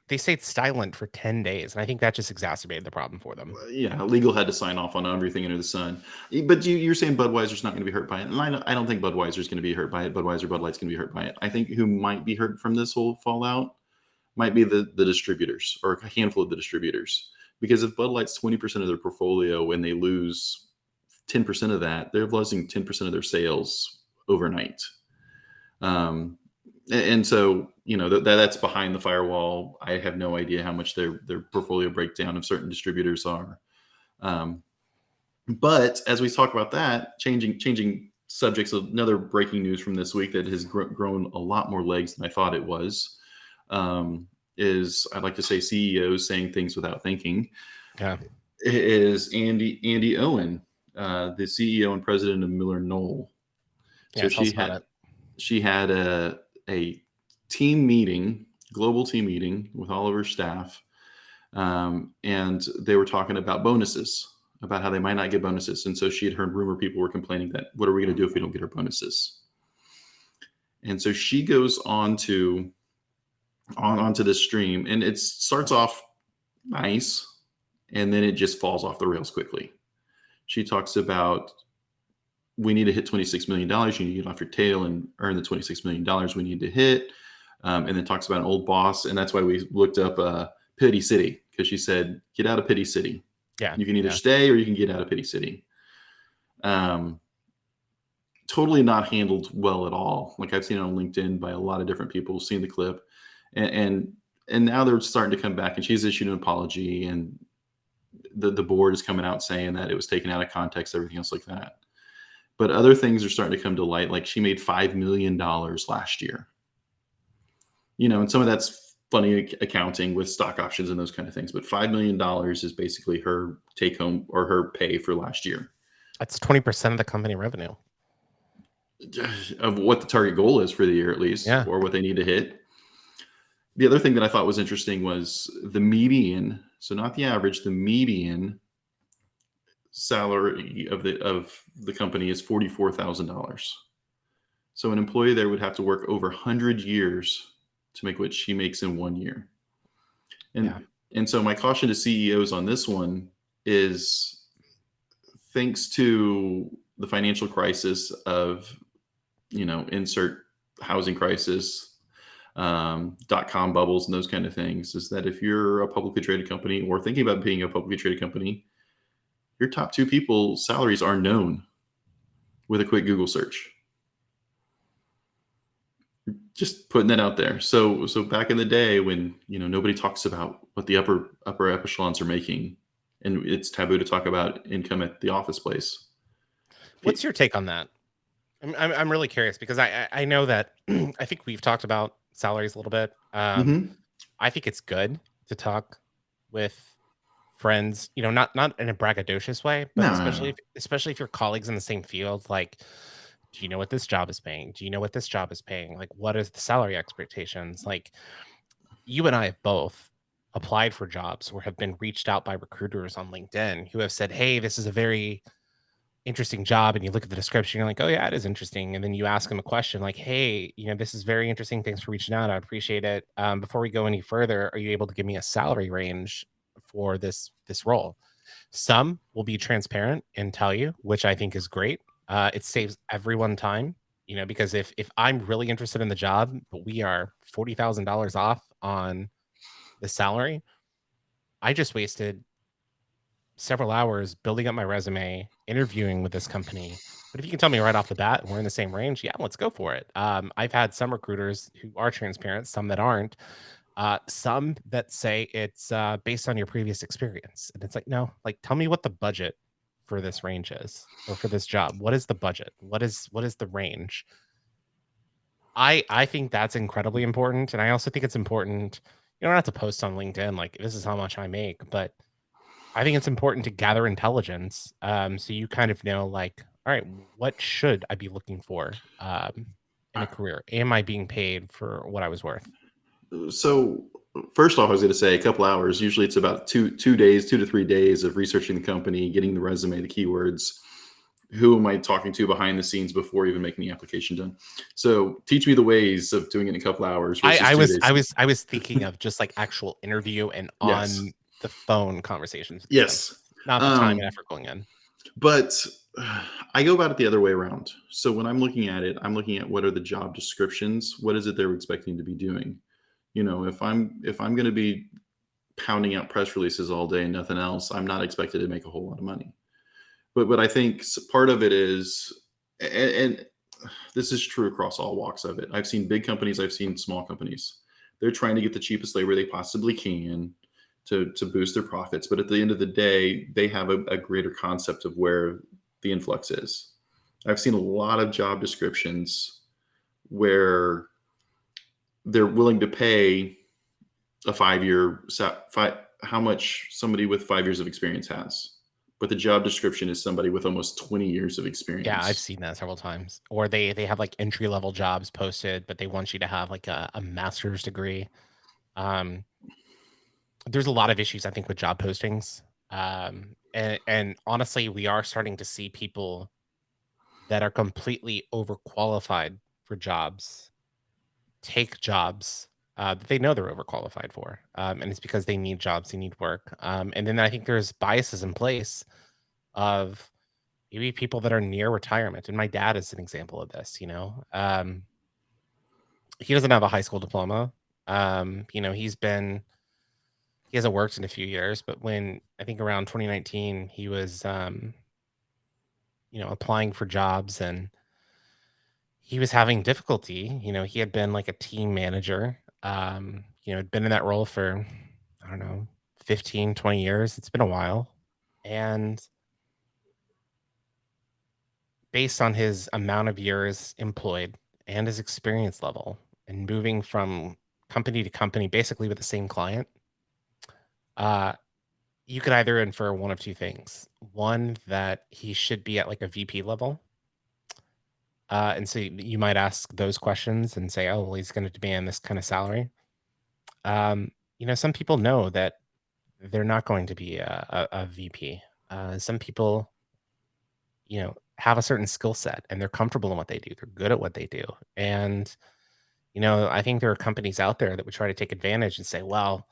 they stayed silent for 10 days. And I think that just exacerbated the problem for them. Yeah, legal had to sign off on everything under the sun. But you're saying Budweiser's not going to be hurt by it. And I don't think Budweiser's going to be hurt by it. Bud Light's going to be hurt by it. I think who might be hurt from this whole fallout might be the distributors, or a handful of the distributors. Because if Bud Light's 20% of their portfolio and they lose 10% of that, they're losing 10% of their sales overnight. And so, that's behind the firewall. I have no idea how much their portfolio breakdown of certain distributors are. But as we talk about that, changing subjects, another breaking news from this week that has grown a lot more legs than I thought it was, is, I'd like to say, CEOs saying things without thinking. Yeah. Is Andi Owen, the CEO and president of MillerKnoll. Yeah, So she had a team meeting, global team meeting with all of her staff, and they were talking about bonuses, about how they might not get bonuses. And so she had heard rumor people were complaining that, what are we going to do if we don't get our bonuses? And so she goes onto this stream, and it starts off nice, and then it just falls off the rails quickly. She talks about, we need to hit $26 million. You need to get off your tail and earn the $26 million we need to hit. And then talks about an old boss. And that's why we looked up Pity City, because she said, get out of Pity City. Yeah. You can either stay or you can get out of Pity City. Totally not handled well at all. Like, I've seen it on LinkedIn by a lot of different people, seen the clip. And now they're starting to come back, and she's issued an apology, and the board is coming out saying that it was taken out of context, everything else like that. But other things are starting to come to light. Like, she made $5 million last year. And some of that's funny accounting with stock options and those kind of things. But $5 million is basically her take home, or her pay for last year. That's 20% of the company revenue. Of what the target goal is for the year, at least, or what they need to hit. The other thing that I thought was interesting was the median. So not the average, the median salary of the company is $44,000. So an employee there would have to work over 100 years to make what she makes in 1 year. And so my caution to CEOs on this one is, thanks to the financial crisis of, insert housing crisis, .com bubbles and those kind of things, is that if you're a publicly traded company or thinking about being a publicly traded company, your top 2 people's salaries are known with a quick Google search. Just putting that out there. So back in the day when, nobody talks about what the upper echelons are making, and it's taboo to talk about income at the office place. What's your take on that? I'm really curious, because I know that I think we've talked about salaries a little bit. I think it's good to talk with friends, not in a braggadocious way, but especially if you're colleagues in the same field. Like, do you know what this job is paying? Do you know what this job is paying? Like, what is the salary expectations? Like, you and I have both applied for jobs or have been reached out by recruiters on LinkedIn who have said, hey, this is a very interesting job. And you look at the description, you're like, oh yeah, it is interesting. And then you ask them a question like, hey, this is very interesting. Thanks for reaching out. I appreciate it. Before we go any further, are you able to give me a salary range for this role? Some will be transparent and tell you, which I think is great. It saves everyone time, because if I'm really interested in the job, but we are $40,000 off on the salary, I just wasted several hours building up my resume, interviewing with this company. But if you can tell me right off the bat, and we're in the same range, yeah, let's go for it. I've had some recruiters who are transparent, some that aren't, some that say it's based on your previous experience. And it's like, no, like, tell me what the budget for this range is, or for this job. What is the budget? What is the range? I think that's incredibly important. And I also think it's important, not to post on LinkedIn, like, this is how much I make, but I think it's important to gather intelligence. So you kind of know, like, all right, what should I be looking for in a career? Am I being paid for what I was worth? So first off, I was going to say a couple hours. Usually it's about 2 to 3 days of researching the company, getting the resume, the keywords. Who am I talking to behind the scenes before even making the application done? So teach me the ways of doing it in a couple hours. I was thinking of just like actual interview and on the phone conversations. Yes. Not the time and effort going in. But I go about it the other way around. So when I'm looking at it, I'm looking at what are the job descriptions? What is it they're expecting to be doing? If I'm going to be pounding out press releases all day and nothing else, I'm not expected to make a whole lot of money. But I think part of it is, and this is true across all walks of it. I've seen big companies, I've seen small companies. They're trying to get the cheapest labor they possibly can to boost their profits. But at the end of the day, they have a greater concept of where the influx is. I've seen a lot of job descriptions where they're willing to pay a 5-year, how much somebody with 5 years of experience has. But the job description is somebody with almost 20 years of experience. Yeah, I've seen that several times. Or they have like entry level jobs posted, but they want you to have like a master's degree. There's a lot of issues, I think, with job postings. And honestly, we are starting to see people that are completely overqualified for jobs take jobs that they know they're overqualified for. And it's because they need jobs, they need work. And then I think there's biases in place of maybe people that are near retirement. And my dad is an example of this, you know. He doesn't have a high school diploma. You know, he hasn't worked in a few years, but when I think around 2019, he was you know, applying for jobs and he was having difficulty. You know, he had been like a team manager, you know, had been in that role for, I don't know, 15, 20 years. It's been a while. And based on his amount of years employed and his experience level and moving from company to company, basically with the same client, you could either infer one of two things. One, that he should be at like a VP level. And so you might ask those questions and say, oh, well, he's going to demand this kind of salary. You know, some people know that they're not going to be a VP. Some people, you know, have a certain skill set and they're comfortable in what they do. They're good at what they do. And, you know, I think there are companies out there that would try to take advantage and say, well,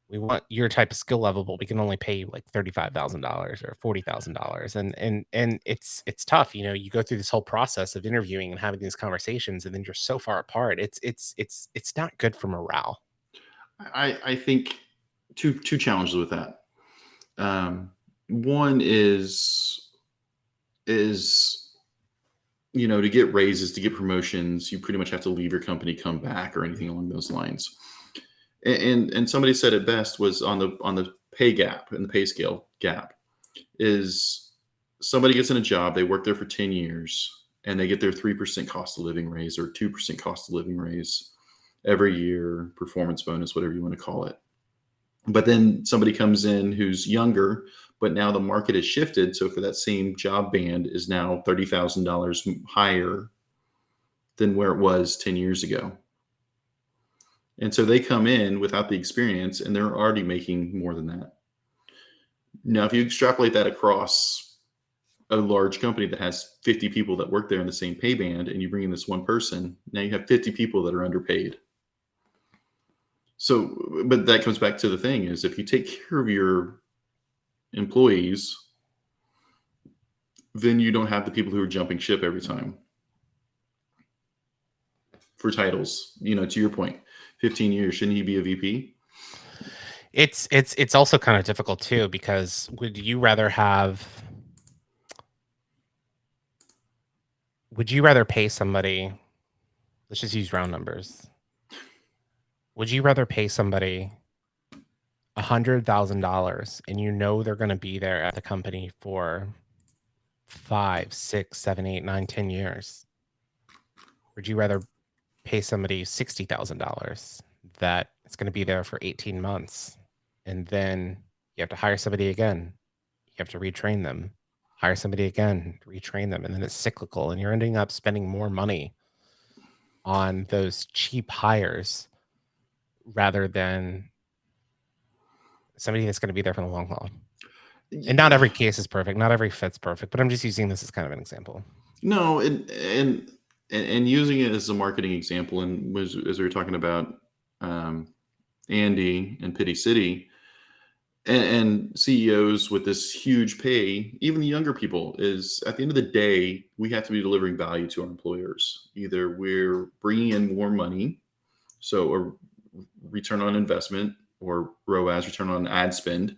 we want your type of skill level, but we can only pay you like $35,000 or $40,000. And it's tough. You know, you go through this whole process of interviewing and having these conversations, and then you're so far apart. It's not good for morale. I think two challenges with that. One is, you know, to get raises, to get promotions, you pretty much have to leave your company, come back, or anything along those lines. And somebody said it best was on the pay gap and the pay scale gap is somebody gets in a job, they work there for 10 years and they get their 3% cost of living raise or 2% cost of living raise every year, performance bonus, whatever you want to call it. But then somebody comes in who's younger, but now the market has shifted. So for that same job band is now $30,000 higher than where it was 10 years ago. And so they come in without the experience and they're already making more than that. Now, if you extrapolate that across a large company that has 50 people that work there in the same pay band and you bring in this one person, now you have 50 people that are underpaid. So, but that comes back to the thing is if you take care of your employees, then you don't have the people who are jumping ship every time for titles. You know, to your point, 15 years, shouldn't he be a VP? It's also kind of difficult too, because would you rather pay somebody, let's just use round numbers. Would you rather pay somebody $100,000 and you know they're going to be there at the company for 5, 6, 7, 8, 9, 10 years? Would you rather pay somebody $60,000 that it's going to be there for 18 months and then you have to hire somebody again, you have to retrain them, hire somebody again, retrain them, and then it's cyclical and you're ending up spending more money on those cheap hires rather than somebody that's going to be there for the long haul? And not every case is perfect, not every fit's perfect, but I'm just using this as kind of an example. No, and using it as a marketing example, and as we were talking about Andy and Pity City and CEOs with this huge pay, even the younger people, is at the end of the day, we have to be delivering value to our employers. Either we're bringing in more money, so a return on investment or ROAS, return on ad spend,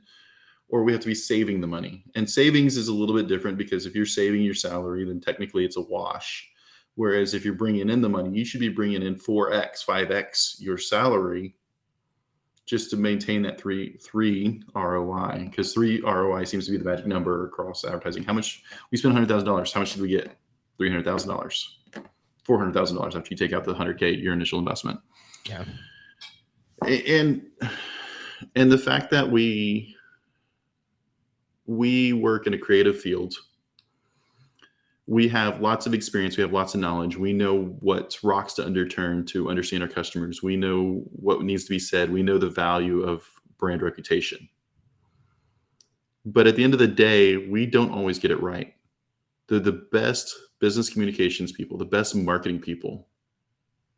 or we have to be saving the money. And savings is a little bit different, because if you're saving your salary, then technically it's a wash. Whereas if you're bringing in the money, you should be bringing in 4x, 5x your salary, just to maintain that three ROI, because 3 ROI seems to be the magic number across advertising. How much we spent $100,000? How much did we get? $300,000, $400,000 after you take out the $100K your initial investment. Yeah, and the fact that we work in a creative field. We have lots of experience. We have lots of knowledge. We know what rocks to underturn to understand our customers. We know what needs to be said. We know the value of brand reputation. But at the end of the day, we don't always get it right. The best business communications people, the best marketing people,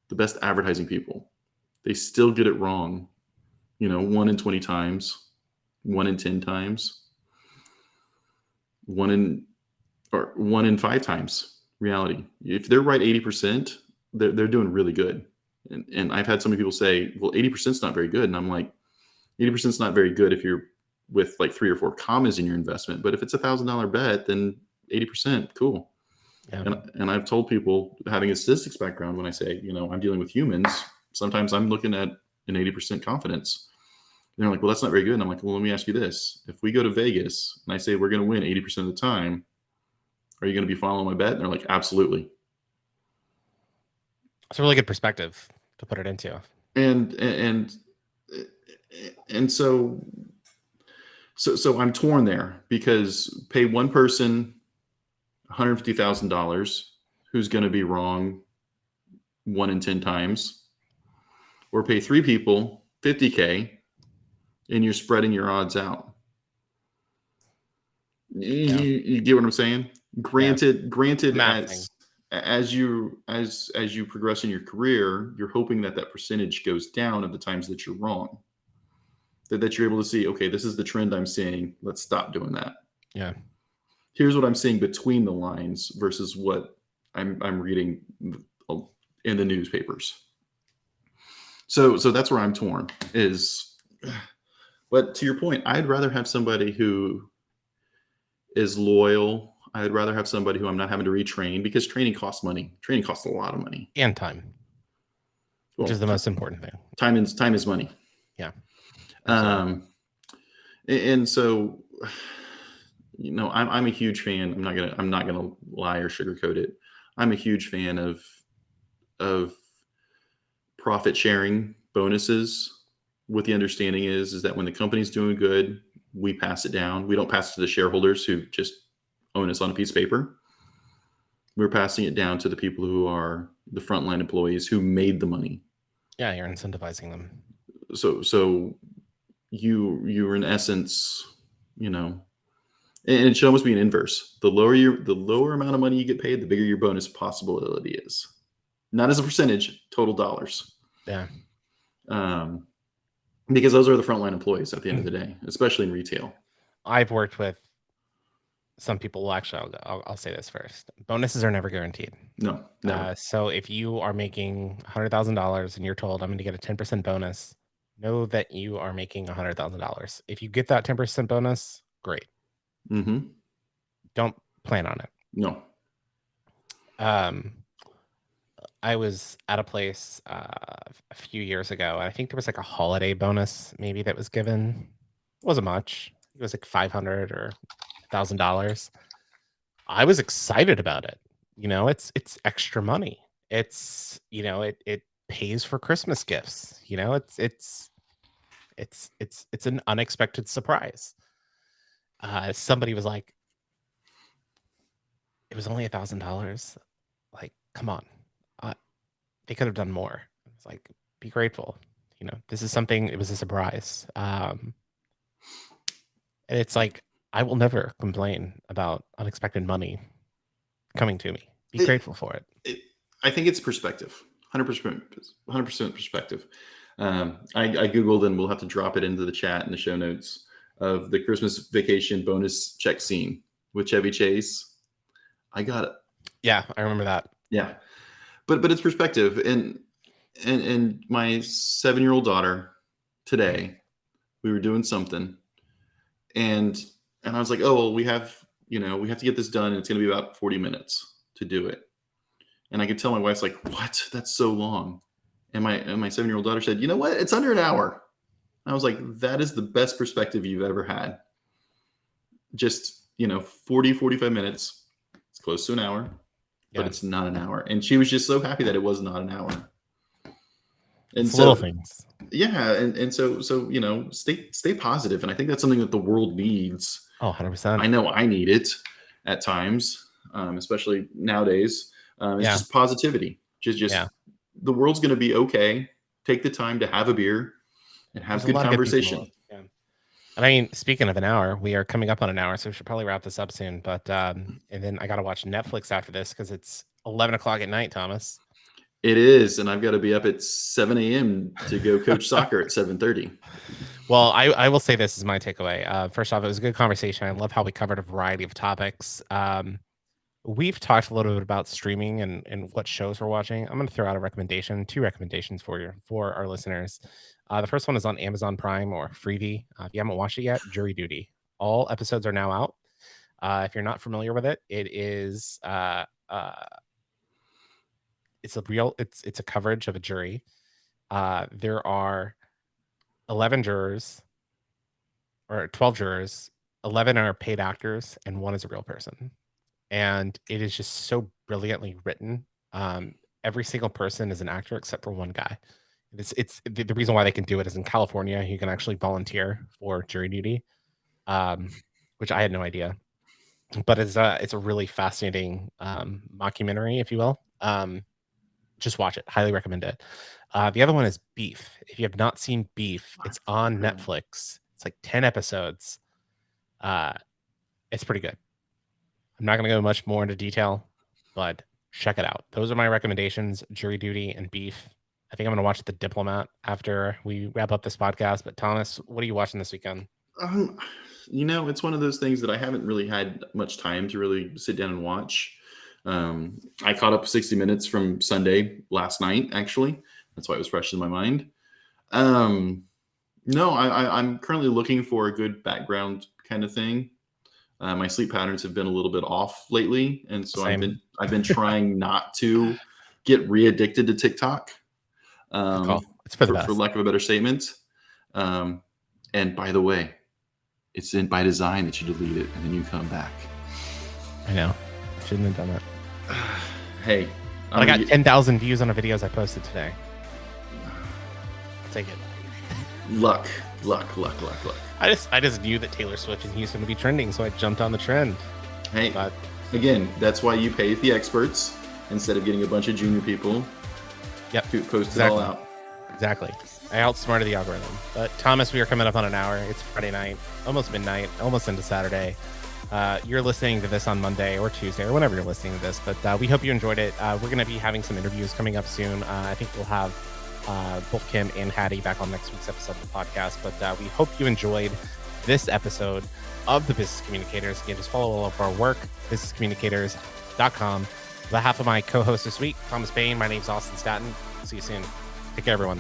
the best advertising people, they still get it wrong. 1 in 20 times, 1 in 10 times, 1 in 5 times reality. If they're right 80%, they're doing really good. And I've had so many people say, well, 80% is not very good. And I'm like, 80% is not very good if you're with like 3 or 4 commas in your investment. But if it's $1,000 bet, then 80%, cool. Yeah. And I've told people, having a statistics background, when I say, I'm dealing with humans, sometimes I'm looking at an 80% confidence. And they're like, well, that's not very good. And I'm like, well, let me ask you this. If we go to Vegas and I say we're going to win 80% of the time, are you going to be following my bet? And they're like, absolutely. It's a really good perspective to put it into. And so I'm torn there, because pay one person $150,000 who's going to be wrong 1 in 10 times, or pay 3 people $50K and you're spreading your odds out. You get what I'm saying? Granted, as you progress in your career, you're hoping that percentage goes down of the times that you're wrong. That you're able to see, okay, this is the trend I'm seeing. Let's stop doing that. Yeah. Here's what I'm seeing between the lines versus what I'm reading in the newspapers. So that's where I'm torn is. But to your point, I'd rather have somebody who is loyal. I'd rather have somebody who I'm not having to retrain, because training costs money. Training costs a lot of money and time, which is the most important thing. Time is money. Yeah. And so, I'm a huge fan. I'm not gonna lie or sugarcoat it. I'm a huge fan of profit sharing bonuses, with the understanding is that when the company's doing good, we pass it down. We don't pass it to the shareholders who just own us on a piece of paper. We're passing it down to the people who are the frontline employees who made the money. Yeah, you're incentivizing them. So you're in essence, and it should almost be an inverse. The lower amount of money you get paid, the bigger your bonus possibility is. Not as a percentage, total dollars. Yeah. Because those are the frontline employees at the end of the day, especially in retail. I've worked with some people. Well, actually, I'll say this first. Bonuses are never guaranteed. No. So if you are making $100,000 and you're told I'm going to get a 10% bonus, know that you are making $100,000. If you get that 10% bonus, great. Mm-hmm. Don't plan on it. No. I was at a place a few years ago, and I think there was like a holiday bonus maybe that was given. It wasn't much. It was like $500 or $1,000. I was excited about it. It's extra money. It's it pays for Christmas gifts. It's an unexpected surprise. Somebody was like, it was only $1,000. Like, come on. They could have done more. It's like, be grateful. This is something, it was a surprise. And it's like, I will never complain about unexpected money coming to me. Be grateful for it. I think it's perspective, 100% perspective. I Googled, and we'll have to drop it into the chat in the show notes, of the Christmas vacation bonus check scene with Chevy Chase. I got it. Yeah, I remember that. Yeah. But it's perspective. And my 7-year-old daughter today, we were doing something, And I was like, oh, well, we have to get this done, and it's going to be about 40 minutes to do it. And I could tell my wife's like, what? That's so long. And my 7-year-old daughter said, you know what? It's under an hour. I was like, that is the best perspective you've ever had. Just, 40, 45 minutes. It's close to an hour, but it's not an hour. And she was just so happy that it was not an hour. And it's little things. Yeah. And so, stay positive. And I think that's something that the world needs. Oh, 100%. I know I need it at times, especially nowadays. It's just positivity. Just the world's going to be okay. Take the time to have a beer and have good conversation. And I mean, speaking of an hour, we are coming up on an hour, so we should probably wrap this up soon. But and then I got to watch Netflix after this because it's 11 o'clock at night, Thomas. It is, and I've got to be up at 7 a.m. to go coach soccer at 7:30. Well, I will say this is my takeaway. First off, it was a good conversation. I love how we covered a variety of topics. We've talked a little bit about streaming and what shows we're watching. I'm going to throw out two recommendations for our listeners. The first one is on Amazon Prime or Freevee. If you haven't watched it yet, Jury Duty. All episodes are now out. If you're not familiar with it, it is it's a coverage of a jury. There are 11 jurors or 12 jurors. 11 are paid actors, and 1 is a real person. And it is just so brilliantly written. Every single person is an actor except for one guy. It's the reason why they can do it is in California, you can actually volunteer for jury duty, which I had no idea. But it's a really fascinating mockumentary, if you will. Just watch it. Highly recommend it. The other one is Beef. If you have not seen Beef, it's on Netflix. It's like 10 episodes. It's pretty good. I'm not going to go much more into detail, but check it out. Those are my recommendations, Jury Duty and Beef. I think I'm going to watch The Diplomat after we wrap up this podcast. But Thomas, what are you watching this weekend? It's one of those things that I haven't really had much time to really sit down and watch. I caught up 60 Minutes from Sunday last night, actually. That's why it was fresh in my mind. No, I'm currently looking for a good background kind of thing. My sleep patterns have been a little bit off lately, and so Same. I've been trying not to get re-addicted to TikTok. It's for the best. For lack of a better statement. And by the way, it's by design that you delete it and then you come back. I know. I shouldn't have done that. Hey. I got 10,000 views on the videos I posted today. Take it. Luck. I just knew that Taylor Swift and Houston would be trending, so I jumped on the trend. Hey, again, that's why you pay the experts instead of getting a bunch of junior people. Yep. To post it all out. Exactly. I outsmarted the algorithm. But Thomas, we are coming up on an hour. It's Friday night, almost midnight, almost into Saturday. You're listening to this on Monday or Tuesday or whenever you're listening to this, but we hope you enjoyed it. We're going to be having some interviews coming up soon. I think we'll have both Kim and Hattie back on next week's episode of the podcast, but we hope you enjoyed this episode of the Business Communicators. Again, just follow all of our work, businesscommunicators.com. On behalf of my co-host this week, Thomas Bain, my name's Austin Staton. See you soon. Take care, everyone.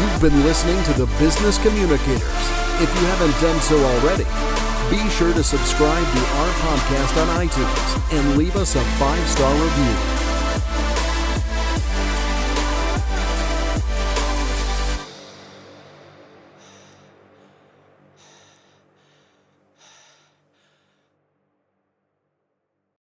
You've been listening to the Business Communicators. If you haven't done so already, be sure to subscribe to our podcast on iTunes and leave us a 5-star review.